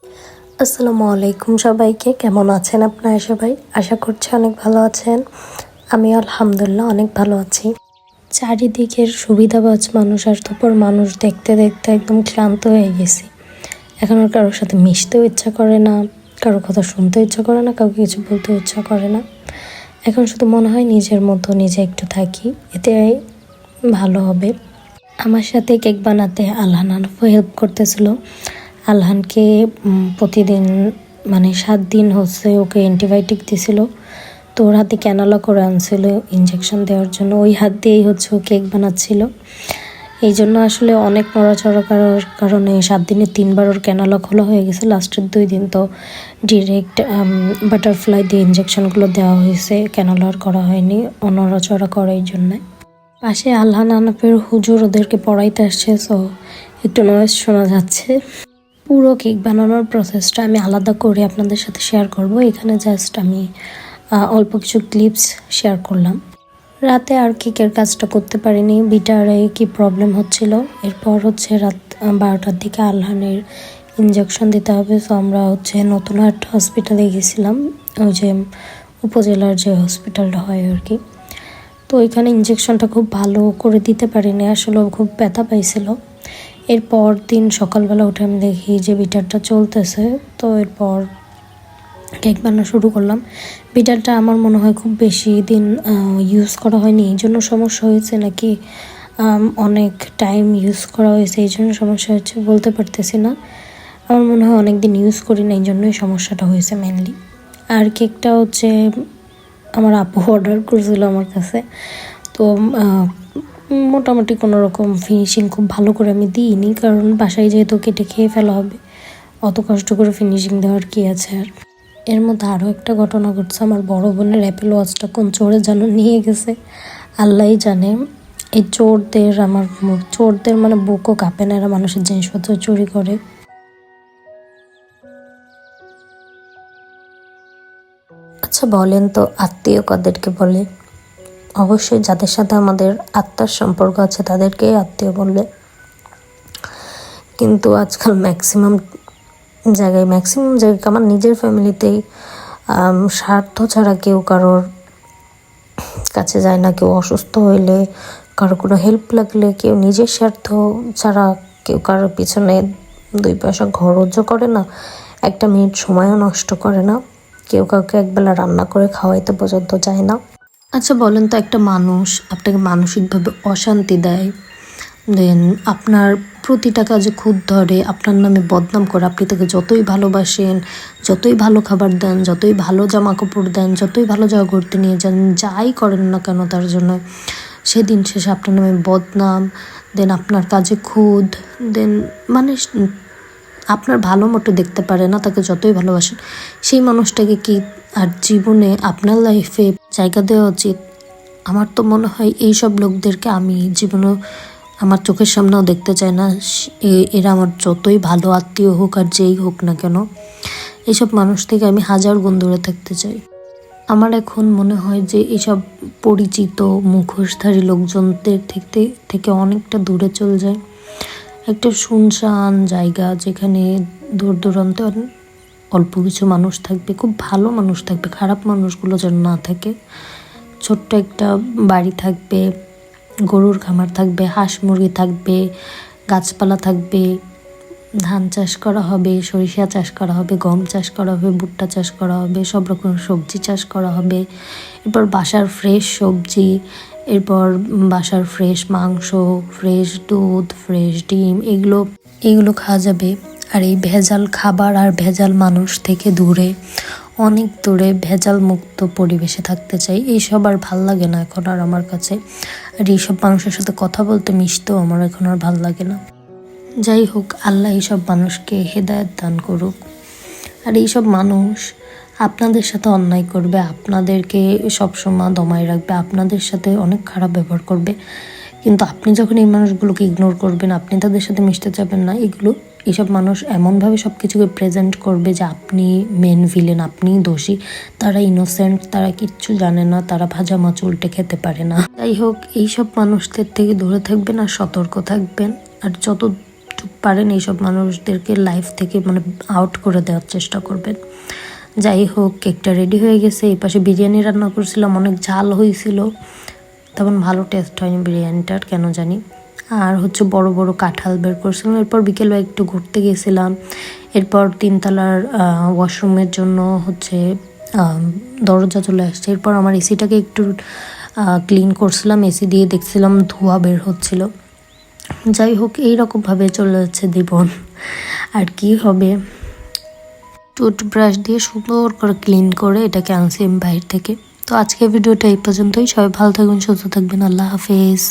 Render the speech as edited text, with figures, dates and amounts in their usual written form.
আসসালামু আলাইকুম সবাইকে। কেমন আছেন আপনারা সবাই? আশা করছি অনেক ভালো আছেন। আমি আলহামদুলিল্লাহ অনেক ভালো আছি। চারিদিকের সুবিধাবাজ মানুষ আর তারপর মানুষ দেখতে দেখতে একদম ক্লান্ত হয়ে গেছি। এখন আর কারোর সাথে মিশতেও ইচ্ছা করে না, কারোর কথা শুনতেও ইচ্ছা করে না, কাউকে কিছু বলতেও ইচ্ছা করে না। এখন শুধু মনে হয় নিজের মতো নিজে একটু থাকি, এতে ভালো হবে। আমার সাথে কেক বানাতে আলহান আনফু হেল্প করতেছিল। আলহানকে প্রতিদিন 7 দিন হচ্ছে ওকে অ্যান্টিবায়োটিক দিছিল। তো ওর হাতে ক্যানালা করে আনছিল ইঞ্জেকশন দেওয়ার জন্য, ওই হাত দিয়েই হচ্ছে ও কেক বানাচ্ছিল। এই জন্য আসলে অনেক নড়াচড়া করার কারণে 7 দিনে 3বার ওর ক্যানালা খোলা হয়ে গেছে। লাস্টের 2 দিন তো ডিরেক্ট বাটারফ্লাই দিয়ে ইঞ্জেকশনগুলো দেওয়া হয়েছে, ক্যানালার করা হয়নি, নড়াচড়া করে এই জন্যে। পাশে আল্লাহ নানাপের হুজুর ওদেরকে পড়াইতে আসছে, সো একটু নয়েজ শোনা যাচ্ছে। পুরো কেক বানানোর প্রসেসটা আমি আলাদা করে আপনাদের সাথে শেয়ার করব। এখানে জাস্ট আমি অল্প কিছু ক্লিপস শেয়ার করলাম। রাতে আর কেকের কাজটা করতে পারিনি, বিটারে কি প্রবলেম হচ্ছিল। এরপর হচ্ছে রাত 12টার দিকে আল্লাহানের ইঞ্জেকশন দিতে হবে। সো আমরা হচ্ছে নতুনহাট হসপিটালে গেছিলাম, ওই যে উপজেলার যে হসপিটালটা হয় আর কি। তো ওইখানে ইঞ্জেকশনটা খুব ভালো করে দিতে পারিনি, আসলে খুব ব্যথা পাইছিল। এরপর দিন সকালবেলা উঠে আমি দেখি যে বিটারটা চলতেছে। তো এরপর কেক বানানো শুরু করলাম। বিটারটা আমার মনে হয় খুব বেশি দিন ইউজ করা হয়নি, এই জন্য সমস্যা হয়েছে, নাকি অনেক টাইম ইউজ করা হয়েছে এই জন্য সমস্যা হচ্ছে বলতে পারতেছি না। আমার মনে হয় অনেক দিন ইউজ করি না, এই জন্যই সমস্যাটা হয়েছে মেনলি। আর কেকটা হচ্ছে আমার আপু অর্ডার করেছিল আমার কাছে। তো মোটামুটি কোনো রকম ফিনিশিং খুব ভালো করে আমি দিইনি, কারণ বাসায় যেহেতু কেটে খেয়ে ফেলা হবে, অত কষ্ট করে ফিনিশিং দেওয়ার কি আছে আর। এর মধ্যে আরও একটা ঘটনা ঘটছে, আমার বড় বোনের অ্যাপেল ওয়াচটা কোন চোরে যেন নিয়ে গেছে, আল্লাহই জানে। এই চোরদের বুকও কাঁপে না, এরা মানুষের জিনিসপত্র চুরি করে। আচ্ছা বলেন তো, আত্মীয় কাদেরকে বলে? অবশ্যই যাদের সাথে আমাদের আত্মার সম্পর্ক আছে তাদেরকে আত্মীয় বললে। কিন্তু আজকাল ম্যাক্সিমাম জায়গায় আমার নিজের ফ্যামিলিতেই স্বার্থ ছাড়া কেউ কারোর কাছে যায় না। কেউ অসুস্থ হইলে, কারো কোনো হেল্প লাগলে, কেউ নিজের স্বার্থ ছাড়া কেউ কারোর পিছনে 2 পয়সা খরচও করে না, 1 মিনিট সময়ও নষ্ট করে না, কেউ কাউকে একবেলা রান্না করে খাওয়াইতে পর্যন্ত যায় না। আচ্ছা বলেন তো, একটা মানুষ আপনাকে মানসিকভাবে অশান্তি দেয়, দেন আপনার প্রতিটা কাজে খুঁত ধরে, আপনার নামে বদনাম করে, আপনি তাকে যতই ভালোবাসেন, যতই ভালো খাবার দেন, যতই ভালো জামা কাপড় দেন, যতই ভালো জায়গা ঘুরতে নিয়ে যান, যাই করেন না কেন তার জন্য, সেদিন শেষে আপনার নামে বদনাম, দেন আপনার কাজে খুঁত, দেন আপনার ভালো মতো দেখতে পারে না, তাকে যতই ভালোবাসেন, সেই মানুষটাকে কি আর জীবনে আপনার লাইফে জায়গা দেওয়া উচিত? আমার তো মনে হয় এইসব লোকদেরকে আমি জীবনেও আমার চোখের সামনেও দেখতে চাই না। এরা আমার যতই ভালো আত্মীয় হোক আর যেই হোক না কেন, এইসব মানুষ থেকে আমি 1000 গুণ দূরে থাকতে চাই। আমার এখন মনে হয় যে এইসব পরিচিত মুখোশধারী লোকজনদের থেকে অনেকটা দূরে চলে যায়। একটা শুনশান জায়গা, যেখানে দূর দূরান্তে অল্প কিছু মানুষ থাকবে, খুব ভালো মানুষ থাকবে, খারাপ মানুষগুলো যেন না থাকে। ছোট্ট একটা বাড়ি থাকবে, গরুর খামার থাকবে, হাঁস মুরগি থাকবে, গাছপালা থাকবে, ধান চাষ করা হবে, সরিষা চাষ করা হবে, গম চাষ করা হবে, ভুট্টা চাষ করা হবে, সব রকম সবজি চাষ করা হবে। এরপর বাসার ফ্রেশ সবজি, এরপর বাসার ফ্রেশ মাংস, ফ্রেশ দুধ, ফ্রেশ ডিম, এগুলো খাওয়া যাবে। আর এই ভেজাল খাবার আর ভেজাল মানুষ থেকে দূরে, অনেক দূরে ভেজাল মুক্ত পরিবেশে থাকতে চাই। এইসব আর ভাল লাগে না এখন আর আমার কাছে। আর এইসব মানুষের সাথে কথা বলতে, মিশতেও আমার এখন আর ভাল লাগে না। যাই হোক, আল্লাহ এইসব মানুষকে হেদায়েত দান করুক। আর এইসব মানুষ আপনাদের সাথে অন্যায় করবে, আপনাদেরকে সবসময় দমায় রাখবে, আপনাদের সাথে অনেক খারাপ ব্যবহার করবে। কিন্তু আপনি যখন এই মানুষগুলোকে ইগনোর করবেন, আপনি তাদের সাথে মিশতে যাবেন না, এইসব মানুষ এমনভাবে সব কিছুকে প্রেজেন্ট করবে যে আপনি মেন ভিলেন, আপনিই দোষী। তারা ইনোসেন্ট, তারা কিচ্ছু জানে না, তারা ভাজা মাছ উল্টে খেতে পারে না। যাই হোক, এইসব মানুষদের থেকে দূরে থাকবেন আর সতর্ক থাকবেন। আর যতটুকু পারেন এইসব মানুষদেরকে লাইফ থেকে মানে আউট করে দেওয়ার চেষ্টা করবেন। যাই হোক, কেকটা রেডি হয়ে গেছে। এই পাশে বিরিয়ানি রান্না করছিলাম, অনেক ঝাল হয়েছিল, তেমন ভালো টেস্ট হয়নি বিরিয়ানিটার কেন জানি। আর হচ্ছে বড় বড় কাঁঠাল বের করছিলাম। এরপর বিকেলবেলা একটু ঘুরতে গেছিলাম। এরপর 3 তলার ওয়াশরুমের জন্য হচ্ছে দরজা চলে আসছে। এরপর আমার এসিটাকে একটু ক্লিন করছিলাম, এসি দিয়ে দেখছিলাম ধোঁয়া বের হচ্ছিল। যাই হোক, এইরকমভাবে চলে যাচ্ছে জীবন, আর কি হবে। টুথব্রাশ দিয়ে সুন্দর করে ক্লিন করে এটাকে আনছি আমি বাইরে থেকে। তো আজকের ভিডিওটা এই পর্যন্তই। সবাই ভালো থাকবেন, সুস্থ থাকবেন। আল্লাহ হাফেজ।